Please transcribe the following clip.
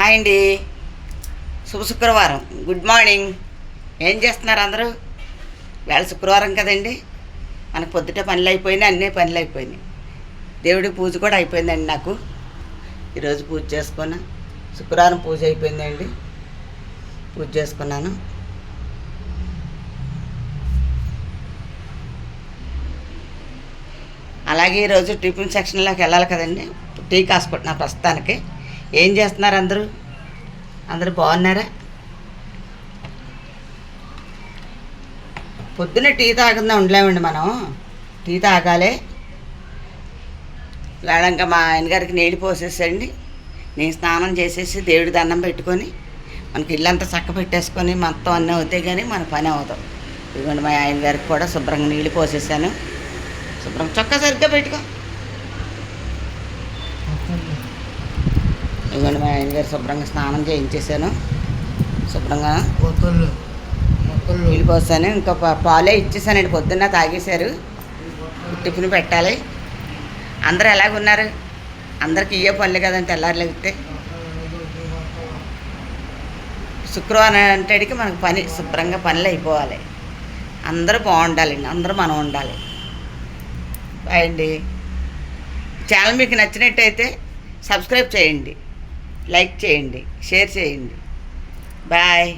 Hi అండి. శుక్రవారం. Good morning. ఏం చేస్తున్నారు అందరూ? వేళ శుక్రవారం కదండి, మనకు పొద్దుట పనులు అయిపోయినాయి, అన్నీ పనులు అయిపోయినాయి. దేవుడికి పూజ కూడా అయిపోయిందండి. నాకు ఈరోజు పూజ చేసుకున్నా. శుక్రవారం పూజ అయిపోయిందండి, పూజ చేసుకున్నాను. అలాగే ఈరోజు టిఫిన్ సెక్షన్లోకి వెళ్ళాలి కదండి. టీ కాసుకుంటున్నా ప్రస్తుతానికి. ఏం చేస్తున్నారు అందరూ? అందరూ బాగున్నారా? పొద్దున్న టీ తాగుందా ఉండలేమండి మనం. టీ తాగాలి. వేళంగా మా ఆయనగారికి నీళ్ళు పోసేసండి. నేను స్నానం చేసేసి దేవుడి దండం పెట్టుకొని మనకి ఇల్లంతా చక్క పెట్టేసుకొని మొత్తం అన్నీ అవుతాయి, కానీ మన పని అవుతాం. ఇదిగోండి మా ఆయనగారికి కూడా శుభ్రంగా నీళ్ళు పోసేసాను. శుభ్రంగా చొక్కా సరిగ్గా పెట్టుకో. ఇదిగోండి మా ఆయనగారు శుభ్రంగా స్నానం చేయించేసాను. శుభ్రంగా నీళ్ళు పోసాను. ఇంకా పాలే ఇచ్చేసానండి. పొద్దున్న తాగేశారు. టిఫిన్ పెట్టాలి. అందరూ ఎలాగున్నారు? అందరికి ఇయ్యే పనులు కదండి తెల్లారు లేగితే. శుక్రవారం అంటేటికి మనకు పని శుభ్రంగా పనులు అయిపోవాలి. అందరూ బాగుండాలండి, అందరూ మనం ఉండాలి. బాయ్ అండి. ఛానల్ మీకు నచ్చినట్టయితే సబ్స్క్రైబ్ చేయండి, లైక్ చేయండి, షేర్ చేయండి. బాయ్.